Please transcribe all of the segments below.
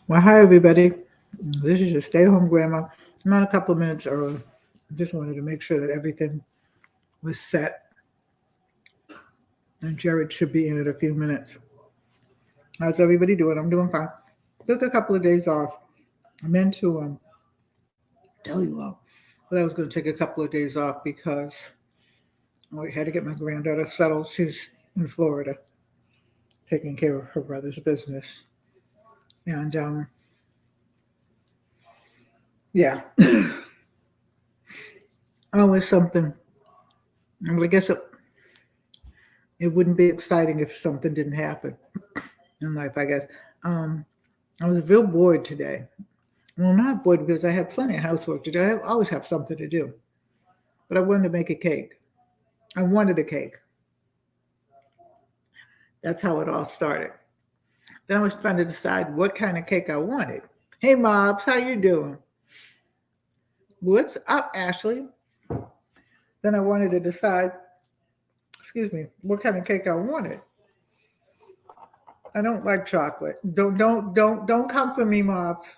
Well, hi everybody. This is your stay home grandma. I'm on a couple of minutes early. I just wanted to make sure that everything was set, and Jered should be in a few minutes. How's everybody doing? I'm doing fine. Took a couple of days off. I meant to tell you all, but I was going to take a couple of days off because I had to get my granddaughter settled. She's in Florida, taking care of her brother's business, and yeah, always something. Well, I guess it wouldn't be exciting if something didn't happen in life, I guess. Um, I was real bored today. Well, not bored because I have plenty of housework to do. I always have something to do. But I wanted to make a cake. I wanted a cake. That's how it all started. Then I was trying to decide what kind of cake I wanted. Hey, Mobs, how you doing? What's up, Ashley? Then I wanted to decide, excuse me, what kind of cake I wanted. I don't like chocolate. Don't come for me, Mobs.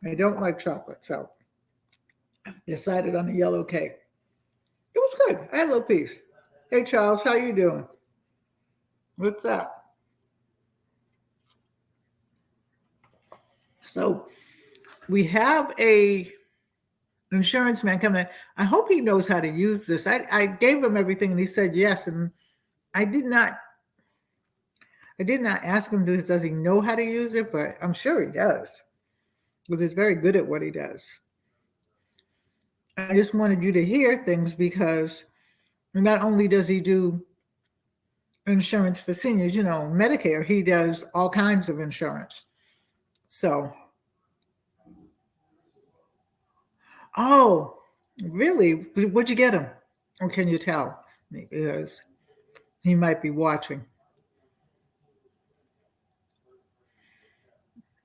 I don't like chocolate, so I decided on a yellow cake. It was good. I had a little piece. Hey, Charles, how you doing? What's up? So we have a insurance man coming in. I hope he knows how to use this. I gave him everything and he said yes. And I did not I did not ask him does he know how to use it, but I'm sure he does. Because he's very good at what he does. I just wanted you to hear things because not only does he do insurance for seniors, Medicare, he does all kinds of insurance. So, oh, really? What'd you get him? Or can you tell? Because he might be watching.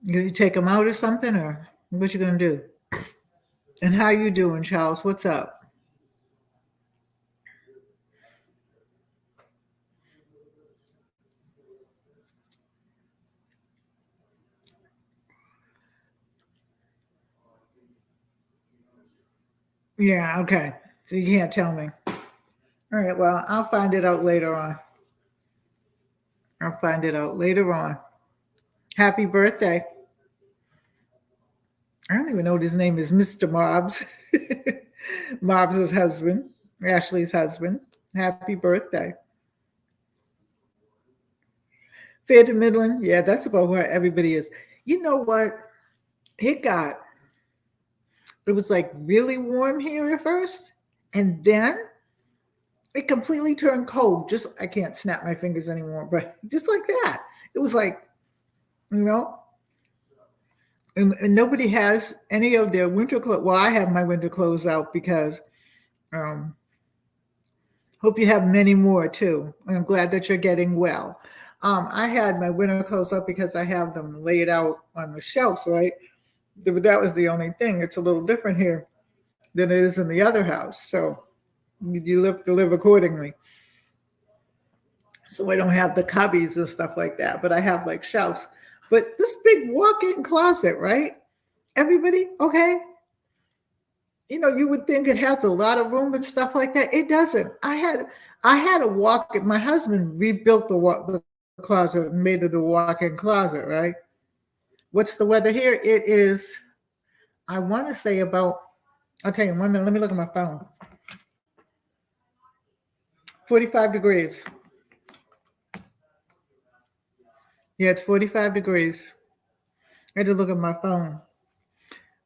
You take him out or something, or what you gonna do? And how you doing, Charles? What's up? Yeah, okay. So you can't tell me. All right, well, I'll find it out later on. I'll find it out later on. Happy birthday. I don't even know what his name is, Mr. Mobs. Mobs' husband, Ashley's husband. Happy birthday. Fair to Midland? Yeah, that's about where everybody is. You know what? It got, it was like really warm here at first. And then it completely turned cold. Just, I can't snap my fingers anymore, but just like that. It was like, you know, and nobody has any of their winter clothes. Well, I have my winter clothes out because um, hope you have many more too. And I'm glad that you're getting well. I had my winter clothes up because I have them laid out on the shelves, right? But that was the only thing. It's a little different here than it is in the other house. So you live to live accordingly. So I don't have the cubbies and stuff like that, but I have like shelves. But this big walk-in closet, right? Everybody, okay? You would think it has a lot of room and stuff like that. It doesn't. I had a walk. My husband rebuilt the closet and made it a walk-in closet, right? What's the weather here? It is. I want to say about. I'll tell you. 1 minute. Let me look at my phone. 45 degrees. Yeah, it's 45 degrees. I had to look at my phone.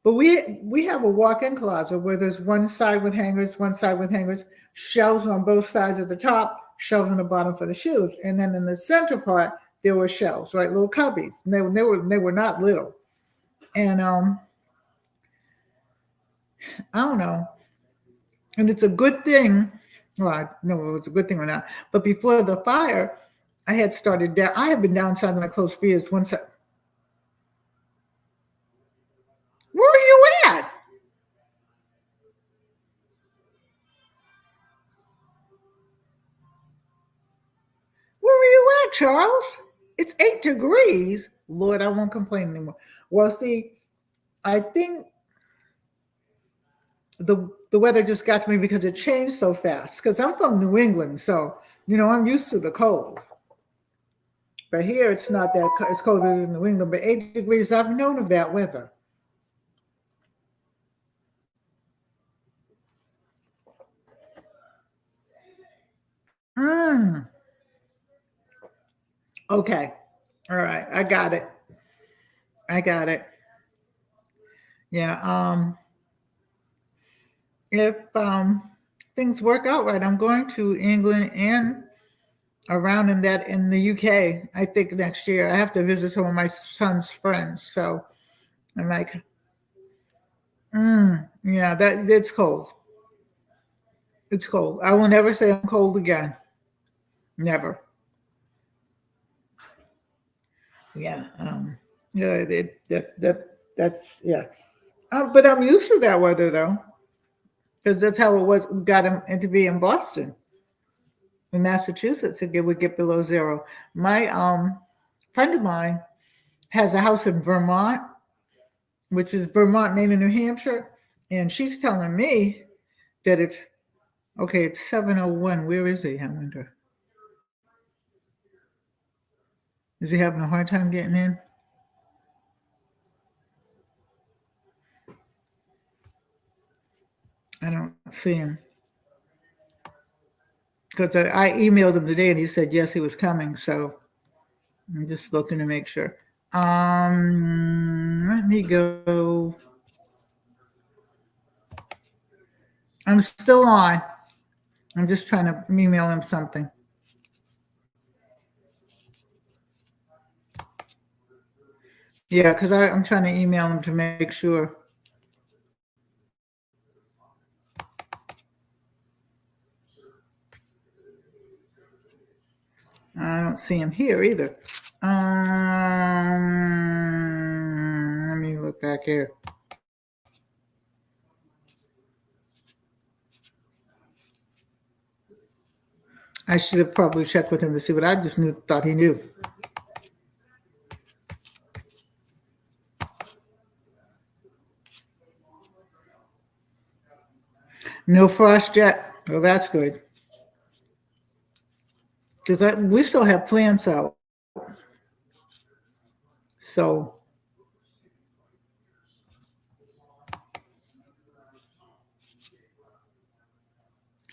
But we have a walk-in closet where there's one side with hangers, one side with hangers, shelves on both sides at the top, shelves on the bottom for the shoes, and then in the center part there were shelves, right, little cubbies. And they were not little, and I don't know, and it's a good thing. Well, I don't know if it's a good thing or not. But before the fire, I had started down. I had been downsizing my clothes for years. Once, where are you at? Where are you at, Charles? It's 8 degrees. Lord, I won't complain anymore. Well, see, I think the weather just got to me because it changed so fast. Because I'm from New England, so I'm used to the cold. But here it's not that it's colder than New England. But 8 degrees, I've known of that weather. Mm, okay, all right, I got it. I got it. Yeah. If things work out right, I'm going to England and around in the UK. I think next year I have to visit some of my son's friends. So I'm like, yeah, that it's cold. It's cold. I will never say I'm cold again. Never. Yeah. Yeah. That's yeah. But I'm used to that weather though, because that's how it was. Got him into be in Boston, in Massachusetts. It would get below zero. My friend of mine has a house in Vermont, which is Vermont, Maine, and New Hampshire, and she's telling me that it's okay. It's 7:01. Where is he? I wonder. Is he having a hard time getting in? I don't see him because I emailed him today and he said yes, he was coming. So I'm just looking to make sure. Let me go. I'm still on. I'm just trying to email him something. Yeah, because I'm trying to email him to make sure. I don't see him here either. Let me look back here. I should have probably checked with him to see, but I just thought he knew. No frost yet. Well, that's good because we still have plants out. So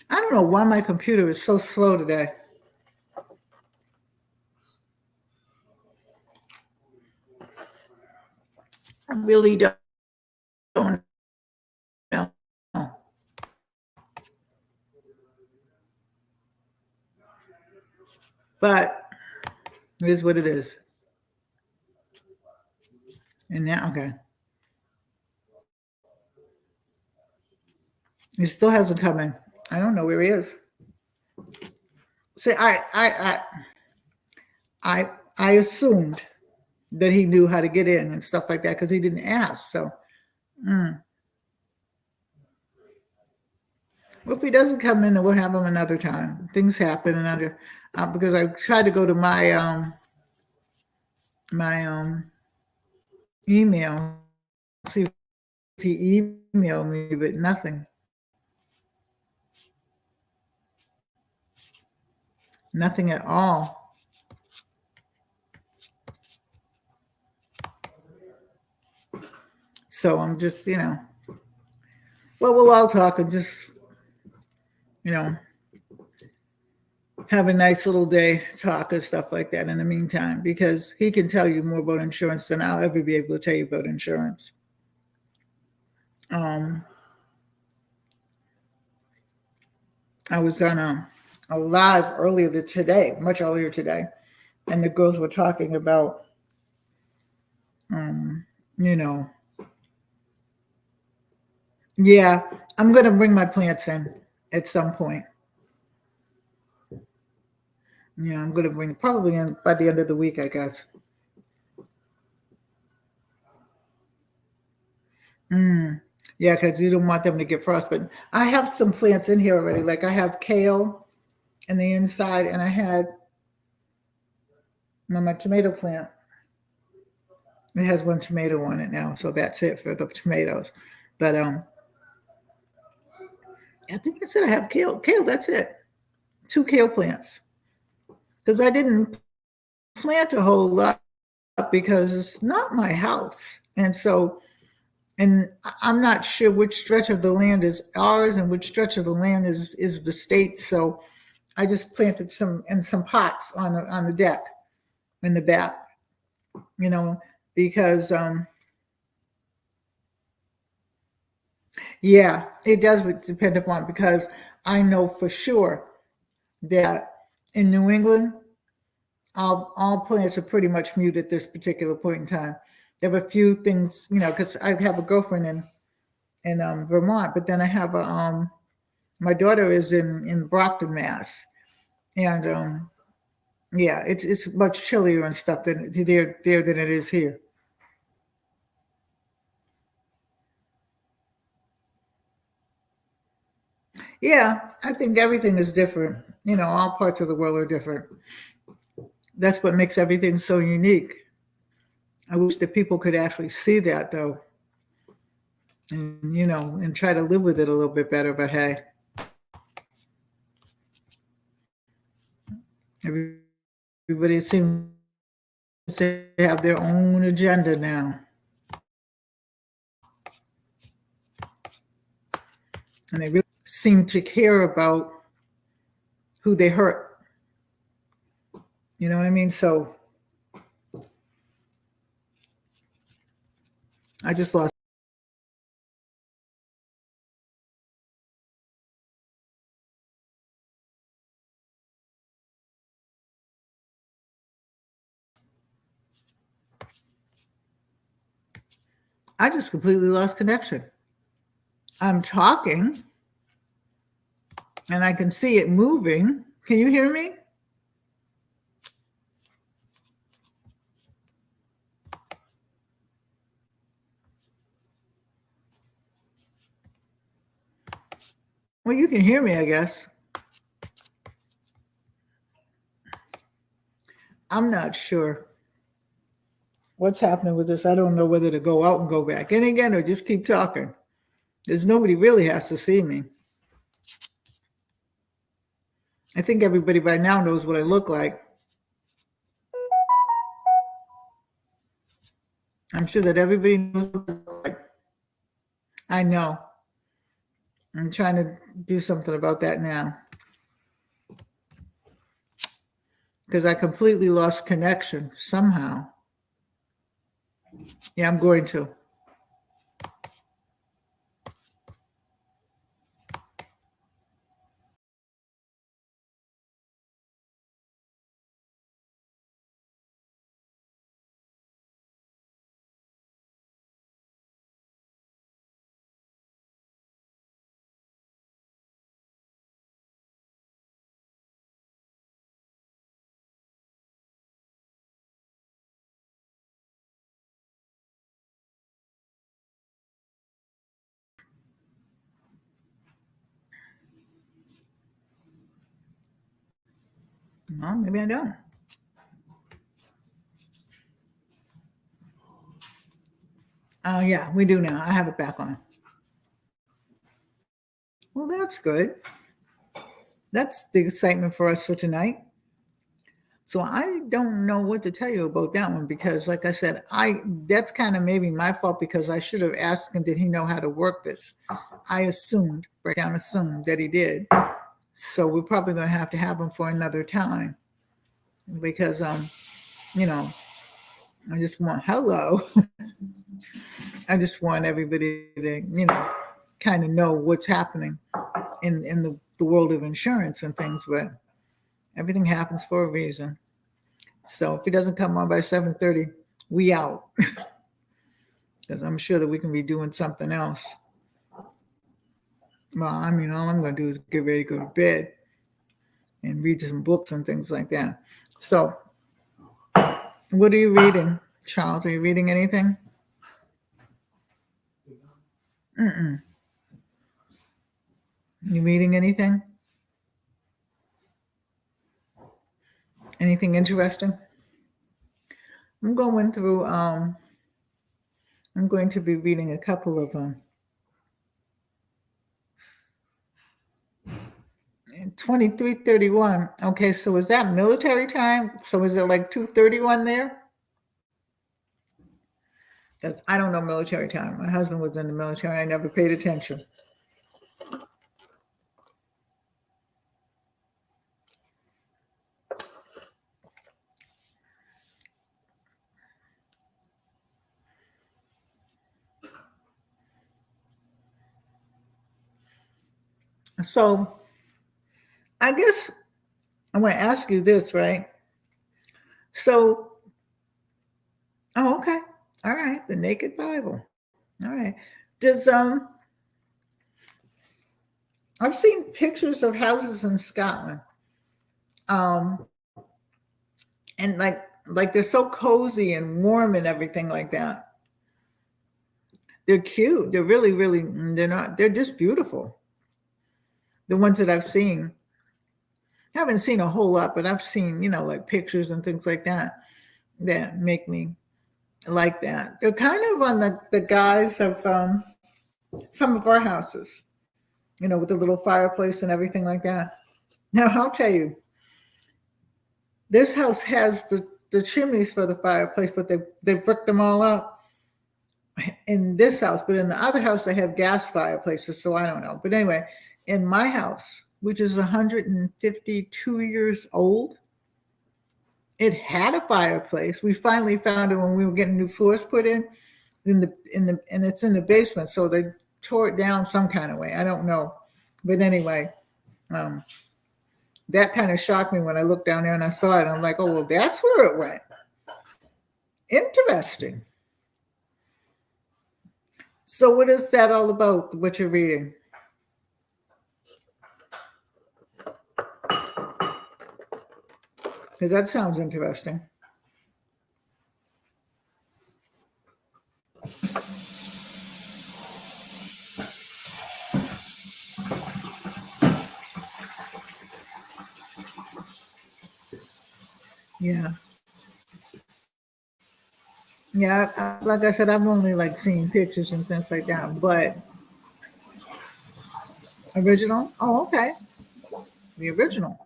I don't know why my computer is so slow today. I really don't know. But it is what it is. And now, okay. He still hasn't come in. I don't know where he is. See, I assumed that he knew how to get in and stuff like that because he didn't ask. So, well, if he doesn't come in, then we'll have him another time. Things happen, and because I tried to go to my email, see if he emailed me, but nothing, nothing at all. So I'm just, well, we'll all talk and just, you know, have a nice little day, talk and stuff like that in the meantime, because he can tell you more about insurance than I'll ever be able to tell you about insurance. Um, I was on a live earlier today, much earlier today, and the girls were talking about, you know, yeah, I'm going to bring my plants in at some point. Yeah, I'm going to bring probably in by the end of the week, I guess. Yeah, because you don't want them to get frostbitten. I have some plants in here already. Like I have kale in the inside, and I had my tomato plant. It has one tomato on it now, so that's it for the tomatoes. But I think I said I have kale. Kale, that's it. 2 kale plants. Because I didn't plant a whole lot because it's not my house. And I'm not sure which stretch of the land is ours and which stretch of the land is the state. So I just planted some in some pots on the deck in the back, you know, because yeah, it does depend upon, because I know for sure that in New England, all plants are pretty much mute at this particular point in time. There have a few things, because I have a girlfriend in Vermont, but then I have my daughter is in Brockton, Mass, and yeah, it's much chillier and stuff than there than it is here. Yeah, I think everything is different. All parts of the world are different. That's what makes everything so unique. I wish that people could actually see that, though, and try to live with it a little bit better. But hey, everybody seems to have their own agenda now, and they really seem to care about who they hurt. You know what I mean? So I just lost. I just completely lost connection. I'm talking, and I can see it moving. Can you hear me? Well, you can hear me, I guess. I'm not sure what's happening with this. I don't know whether to go out and go back in again or just keep talking. There's nobody really has to see me. I think everybody by now knows what I look like. I'm sure that everybody knows what I look like. I know. I'm trying to do something about that now because I completely lost connection somehow. Yeah, I'm going to. Well, maybe I don't. Oh, yeah, we do now. I have it back on. Well, that's good. That's the excitement for us for tonight. So I don't know what to tell you about that one because, like I said, that's kind of maybe my fault because I should have asked him, did he know how to work this? I assumed, break down assumed that he did. So we're probably going to have him for another time because, you know, I just want hello. I just want everybody to, kind of know what's happening in the world of insurance and things, but everything happens for a reason. So if he doesn't come on by 7:30, we out. Because I'm sure that we can be doing something else. Well, I mean, all I'm going to do is get ready to go to bed and read some books and things like that. So, what are you reading, Charles? Are you reading anything? Mm-mm. You reading anything? Anything interesting? I'm going through. I'm going to be reading a couple of them. 23:31. Okay, so is that military time? So is it like 2:31 there? Because I don't know military time. My husband was in the military. I never paid attention. So I guess I want to ask you this, right? So, oh, okay. All right. The Naked Bible. All right. Does I've seen pictures of houses in Scotland. Um and like they're so cozy and warm and everything like that. They're cute. They're really, really they're just beautiful. The ones that I've seen. I haven't seen a whole lot, but I've seen, like pictures and things like that make me like that. They're kind of on the guise of some of our houses, with the little fireplace and everything like that. Now, I'll tell you, this house has the chimneys for the fireplace, but they bricked them all up in this house. But in the other house, they have gas fireplaces, so I don't know. But anyway, in my house, which is 152 years old, it had a fireplace. We finally found it when we were getting new floors put in and it's in the basement. So they tore it down some kind of way. I don't know. But anyway, that kind of shocked me when I looked down there and I saw it. I'm like, oh, well, that's where it went. Interesting. So what is that all about, what you're reading? Because that sounds interesting. Yeah. Yeah, like I said, I've only seen pictures and things like that, but original? Oh, okay. The original.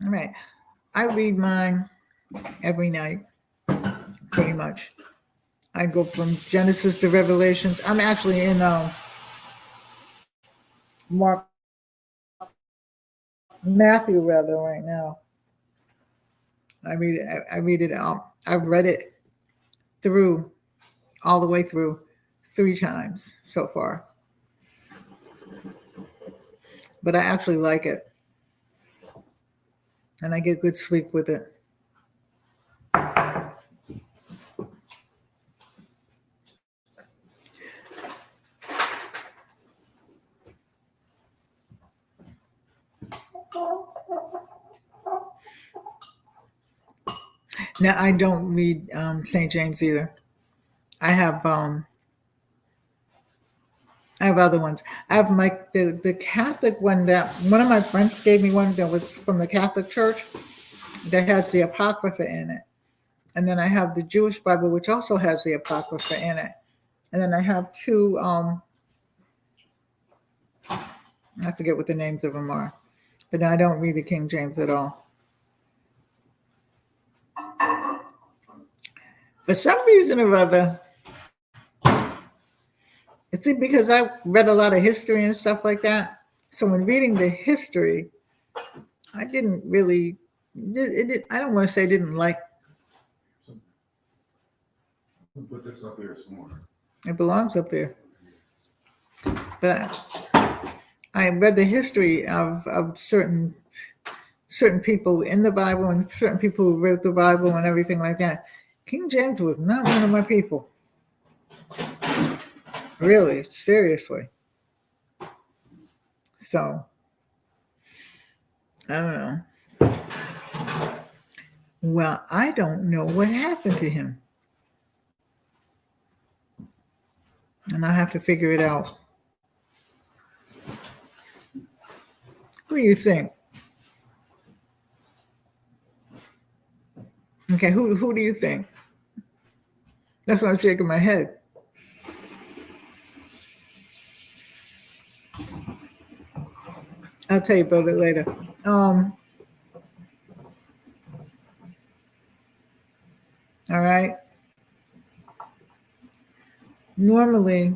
All right. I read mine every night, pretty much. I go from Genesis to Revelations. I'm actually in Mark Matthew rather right now. I read it. I read it out. I've read it through, all the way through, 3 times so far. But I actually like it, and I get good sleep with it. Now I don't read St. James either. I have other ones. I have the Catholic one that one of my friends gave me, one that was from the Catholic Church that has the Apocrypha in it. And then I have the Jewish Bible, which also has the Apocrypha in it. And then I have 2, I forget what the names of them are, but I don't read the King James at all. For some reason or other, it's because I read a lot of history and stuff like that. So when reading the history, I didn't really, I don't want to say I didn't like. Put this up there somewhere. It belongs up there. But I read the history of certain people in the Bible and certain people who wrote the Bible and everything like that. King James was not one of my people. Really, seriously. So, I don't know. Well, I don't know what happened to him. And I have to figure it out. Who do you think? Okay, who do you think? That's why I'm shaking my head. I'll tell you about it later. Um, all right. Normally,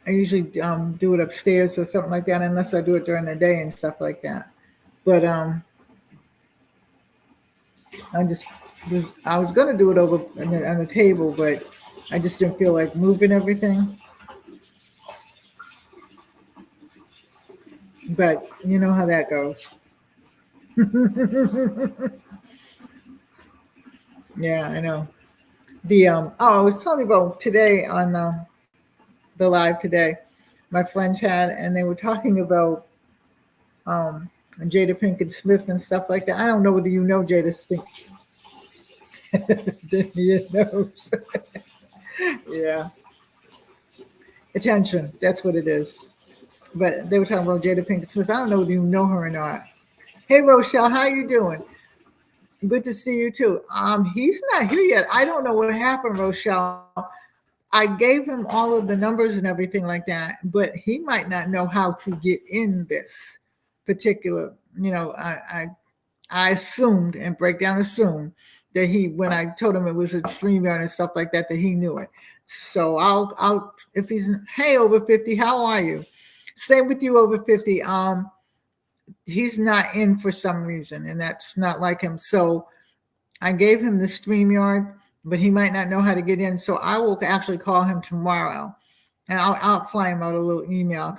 I usually do it upstairs or something like that, unless I do it during the day and stuff like that. But I was gonna do it over on the table, but I just didn't feel like moving everything. But you know how that goes. Yeah, I know. I was telling you about today on the live today. My friends had, and they were talking about um, Jada Pinkett Smith and stuff like that. I don't know whether you know Jada Smith. He knows. Yeah, attention. That's what it is. But they were talking about Jada Pinkett Smith. I don't know whether you know her or not. Hey Rochelle, how you doing? Good to see you too. He's not here yet. I don't know what happened, Rochelle. I gave him all of the numbers and everything like that, but he might not know how to get in this particular. I assumed and breakdown assumed that he, when I told him it was a StreamYard and stuff like that, that he knew it. So I'll if he's, hey, over 50, how are you? Same with you, over 50. He's not in for some reason, and that's not like him. So I gave him the StreamYard, but he might not know how to get in. So I will actually call him tomorrow, and I'll fly him out a little email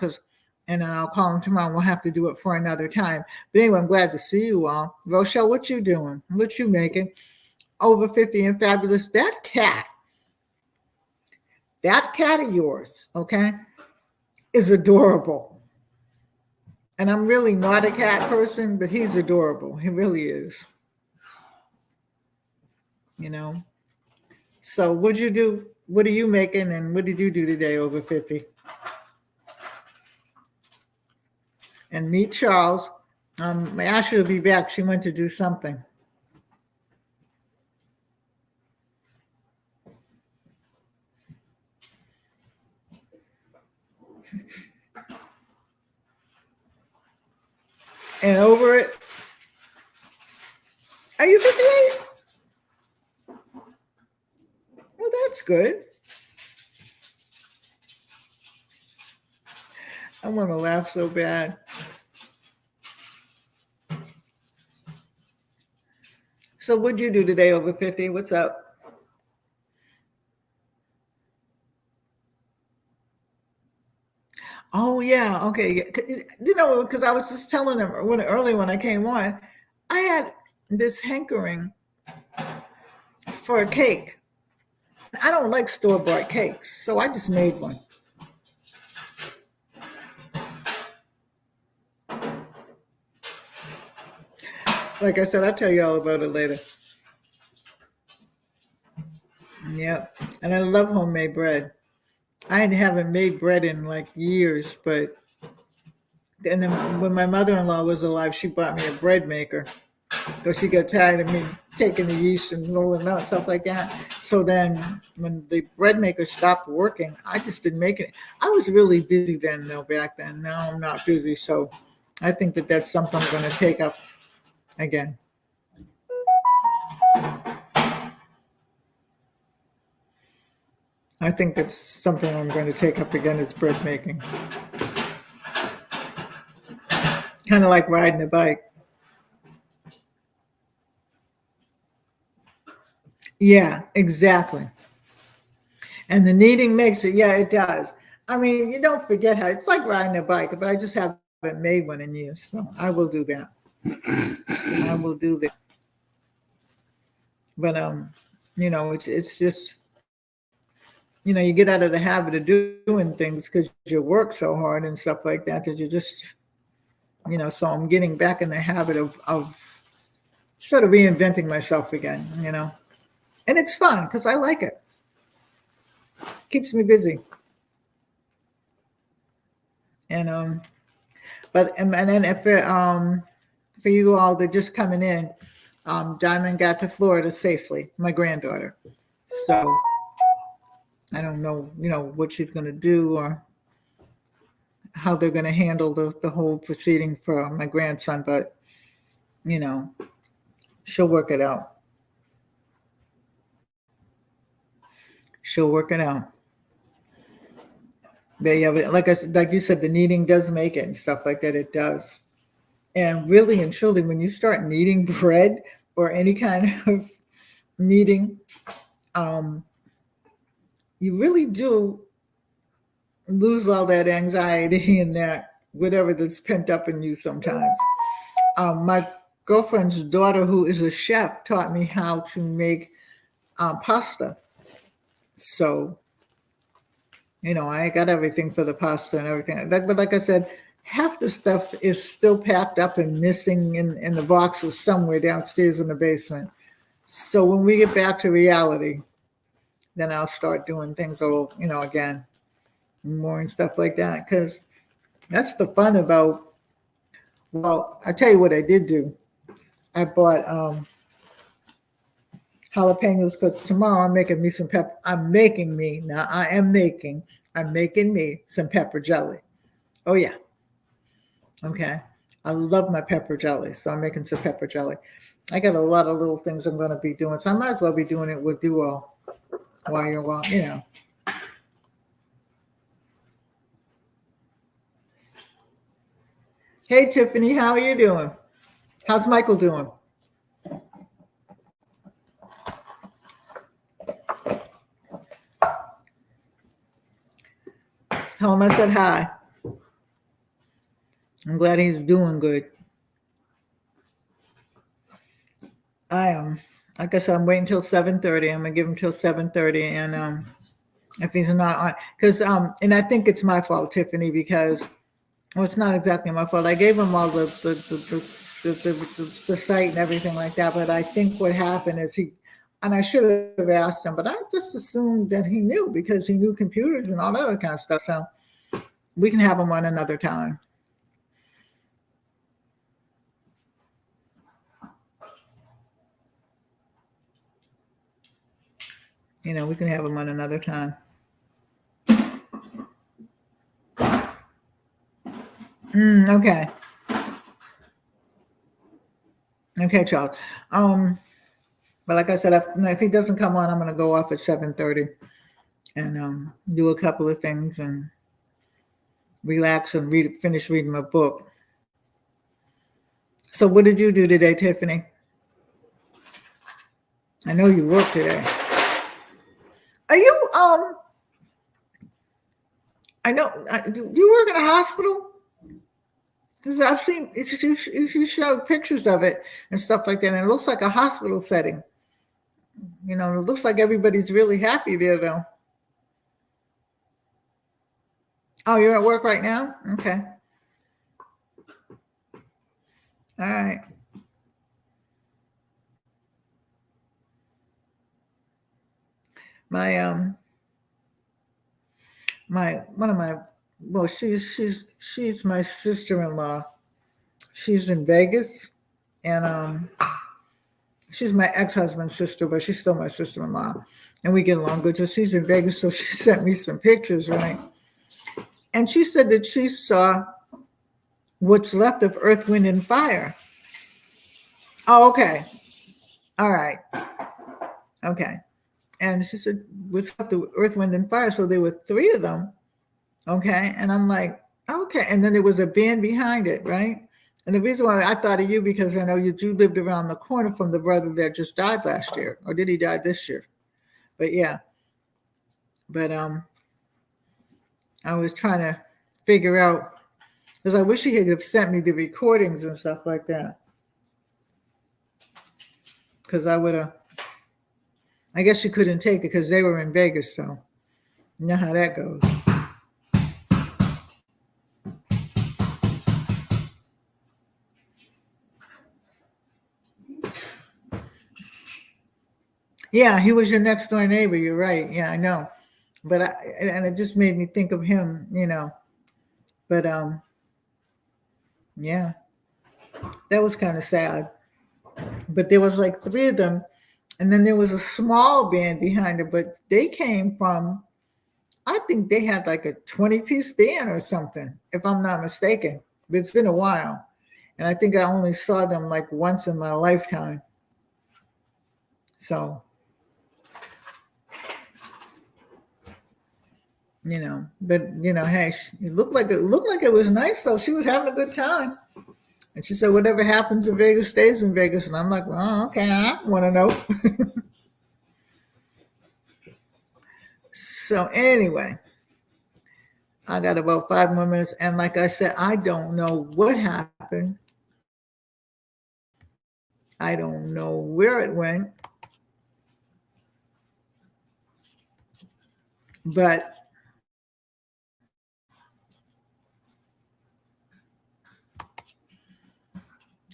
and then I'll call him tomorrow. And we'll have to do it for another time. But anyway, I'm glad to see you all. Rochelle, what you doing? What you making? Over 50 and fabulous. That cat of yours, okay, is adorable. And I'm really not a cat person, but he's adorable. He really is. You know. So what'd you do? What are you making and what did you do today over 50? And meet Charles. Ashley will be back. She went to do something. And over it. Are you 58? Well, that's good. I want to laugh so bad. So what'd you do today over 50? What's up? Oh yeah, okay. Because I was just telling them early when I came on, I had this hankering for a cake. I don't like store-bought cakes, so I just made one. Like I said, I'll tell you all about it later. Yep. And I love homemade bread. I haven't made bread in like years, but and then when my mother-in-law was alive, she bought me a bread maker because she got tired of me taking the yeast and rolling it out, stuff like that. So then when the bread maker stopped working, I just didn't make it. I was really busy then, though, back then. Now I'm not busy. So I think that that's something I'm going to take up again. I think that's something I'm going to take up again is bread making. Kind of like riding a bike. Yeah, exactly. And the kneading makes it. Yeah, it does. I mean, you don't forget how it's like riding a bike, but I just haven't made one in years. So I will do that. I will do that. But it's just you get out of the habit of doing things because you work so hard and stuff like that that you just so I'm getting back in the habit of sort of reinventing myself again. And it's fun because I like it. Keeps me busy. And but then if for you all that just coming in, Diamond got to Florida safely, my granddaughter. So I don't know, what she's going to do or how they're going to handle the whole proceeding for my grandson, but, you know, she'll work it out. She'll work it out. But yeah, but like you said, the kneading does make it and stuff like that. It does. And really and truly, when you start kneading bread or any kind of kneading, you really do lose all that anxiety and that whatever that's pent up in you sometimes. My girlfriend's daughter, who is a chef, taught me how to make pasta. So, I got everything for the pasta and everything. But like I said, half the stuff is still packed up and missing in the boxes somewhere downstairs in the basement. So when we get back to reality, then I'll start doing things all, again, more and stuff like that. Because that's the fun about, well, I tell you what I did do. I bought jalapenos because tomorrow I'm making me some pepper. I'm making me some pepper jelly. Oh yeah. Okay. I love my pepper jelly, so I'm making some pepper jelly. I got a lot of little things I'm going to be doing, so I might as well be doing it with you all while you're. Hey Tiffany, how are you doing? How's Michael doing? Tell him I said hi. I'm glad he's doing good. I am. Like I said, I'm waiting until 7:30. I'm gonna give him till 7:30, and if he's not on, because and I think it's my fault, Tiffany, because it's not exactly my fault. I gave him all the site and everything like that, but I think what happened is and I should have asked him, but I just assumed that he knew because he knew computers and all that other kind of stuff. So we can have him on another time. We can have him on another time. Okay. Okay, Charles. But like I said, if he doesn't come on, I'm going to go off at 7:30 and do a couple of things and relax and finish reading my book. So what did you do today, Tiffany? I know you worked today. Are you I know. Do you work in a hospital? Because I've seen you showed pictures of it and stuff like that, and it looks like a hospital setting. It looks like everybody's really happy there, though. Oh, you're at work right now? Okay. All right. She's my sister-in-law. She's in Vegas, and she's my ex-husband's sister, but she's still my sister-in-law, and we get along good. So she's in Vegas, so she sent me some pictures, right? And she said that she saw what's left of Earth, Wind, and Fire. Oh, okay. All right. Okay. And she said, what's left of Earth, Wind, and Fire? So there were 3 of them. Okay. And I'm like, okay. And then there was a band behind it, right? And the reason why I thought of you, because I know you lived around the corner from the brother that just died last year. Or did he die this year? But yeah. But I was trying to figure out, because I wish he could have sent me the recordings and stuff like that. Because I would have, I guess she couldn't take it because they were in Vegas, so you know how that goes. Yeah, he was your next door neighbor. You're right. Yeah, I know. But and it just made me think of him, But yeah, that was kind of sad. But there was like 3 of them, And then there was a small band behind it, but they came from, I think they had like a 20-piece band or something, if I'm not mistaken. But it's been a while. And I think I only saw them like once in my lifetime. So, but hey, it looked like it was nice though. She was having a good time. And she said, whatever happens in Vegas stays in Vegas. And I'm like, well, okay, I want to know. So anyway, I got about 5 more minutes. And like I said, I don't know what happened. I don't know where it went. But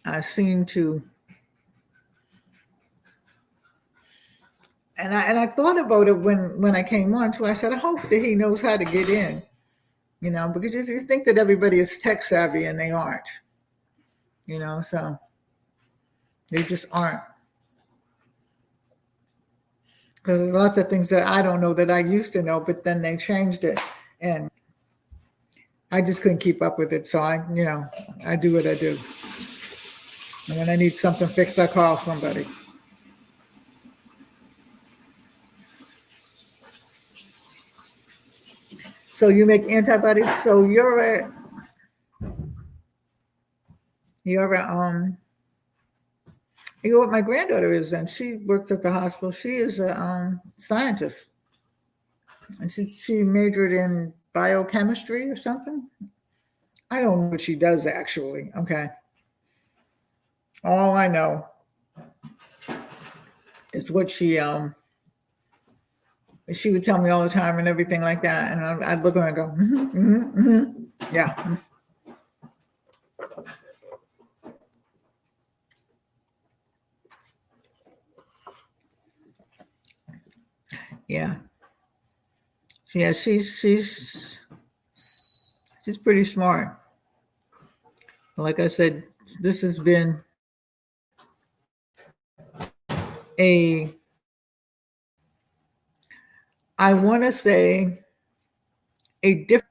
I seem to, and I thought about it when I came on too. I said, I hope that he knows how to get in, because you think that everybody is tech savvy and they aren't, so they just aren't. Because there's lots of things that I don't know that I used to know, but then they changed it, and I just couldn't keep up with it. So I do what I do, and when I need something fixed, I call somebody. So you make antibodies. So you're what my granddaughter is, and she works at the hospital. She is a scientist, and she majored in biochemistry or something. I don't know what she does actually. Okay, all I know is what she would tell me all the time and everything like that, and I'd look at her and go, yeah. Yeah. Yeah, she's pretty smart. Like I said, this has been I want to say a different,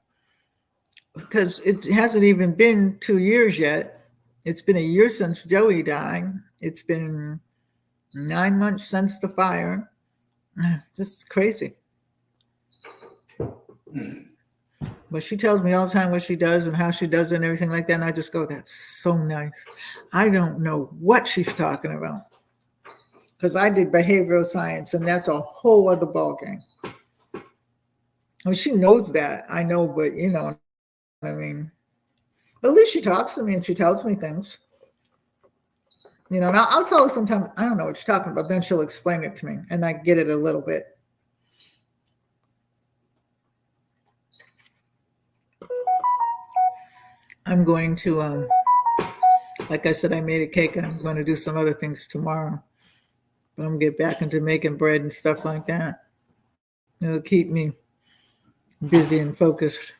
because it hasn't even been 2 years yet. It's been a year since Joey died. It's been 9 months since the fire. Just crazy. But she tells me all the time what she does and how she does it and everything like that. And I just go, that's so nice. I don't know what she's talking about. Because I did behavioral science, and that's a whole other ballgame. I mean, she knows that. I know, but I mean, at least she talks to me and she tells me things. And I'll tell her sometimes, I don't know what she's talking about. Then she'll explain it to me, and I get it a little bit. I'm going to, like I said, I made a cake. I'm going to do some other things tomorrow. But I'm going to get back into making bread and stuff like that. It'll keep me busy and focused.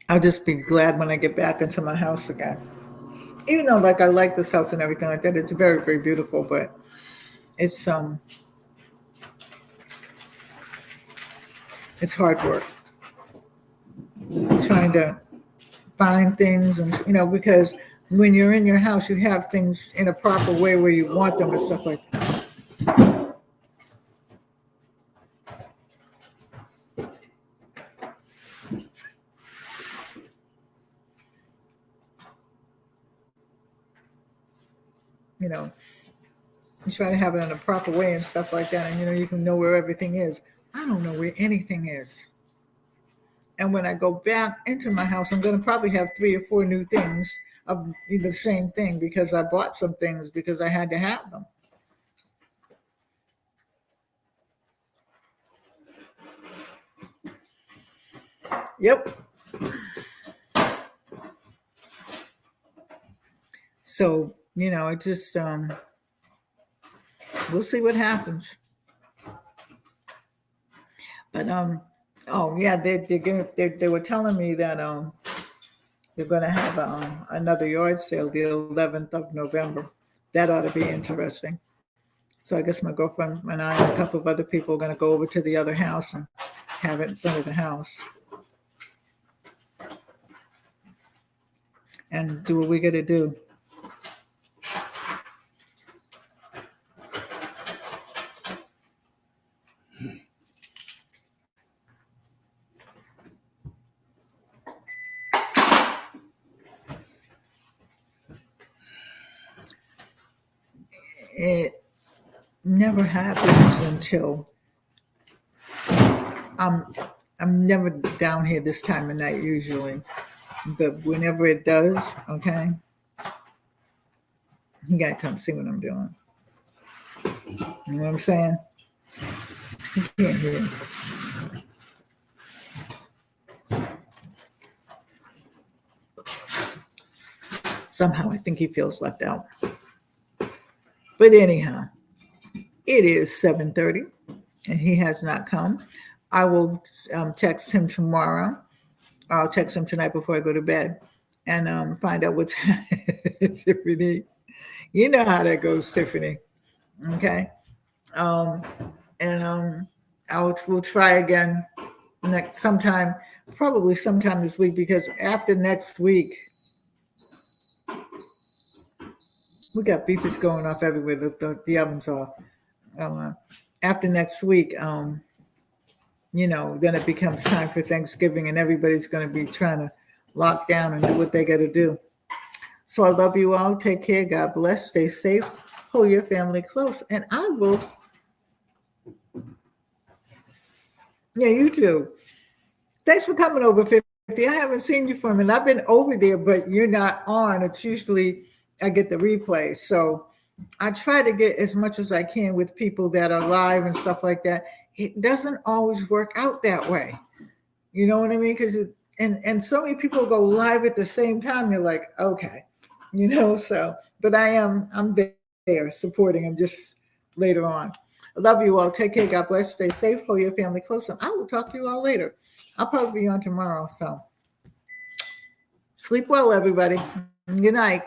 I'll just be glad when I get back into my house again. Even though, like, I like this house and everything like that, it's very, very beautiful, but it's hard work. Trying to find things, and because when you're in your house, you have things in a proper way where you want them and stuff like that. You try to have it in a proper way and stuff like that, and you can know where everything is. I don't know where anything is. And when I go back into my house, I'm going to probably have 3 or 4 new things of the same thing, because I bought some things because I had to have them. Yep. So, it just, we'll see what happens. But, oh yeah, they were telling me that, They're going to have another yard sale the 11th of November. That ought to be interesting. So I guess my girlfriend and I and a couple of other people are going to go over to the other house and have it in front of the house and do what we got to do. It never happens until I'm I'm never down here this time of night usually, but whenever it does, okay, you gotta come see what I'm doing. You know what I'm saying? You can't hear. Somehow I think he feels left out. But anyhow, it is 7:30 and he has not come. I will text him tomorrow. I'll text him tonight before I go to bed and find out what's Tiffany. You know how that goes, Tiffany. Okay. Um, and we'll try again next sometime, probably sometime this week, because after next week, we got beepers going off everywhere. The oven's off. After next week, then it becomes time for Thanksgiving, and everybody's going to be trying to lock down and do what they got to do. So I love you all. Take care. God bless. Stay safe. Hold your family close. And I will. Yeah, you too. Thanks for coming over, 50. I haven't seen you for a minute. I've been over there, but you're not on. It's usually I get the replay. So I try to get as much as I can with people that are live and stuff like that. It doesn't always work out that way. You know what I mean? Because and so many people go live at the same time. You're like, okay, So, but I'm there supporting them just later on. I love you all. Take care. God bless. Stay safe. Hold your family close. And I will talk to you all later. I'll probably be on tomorrow. So sleep well, everybody. Good night.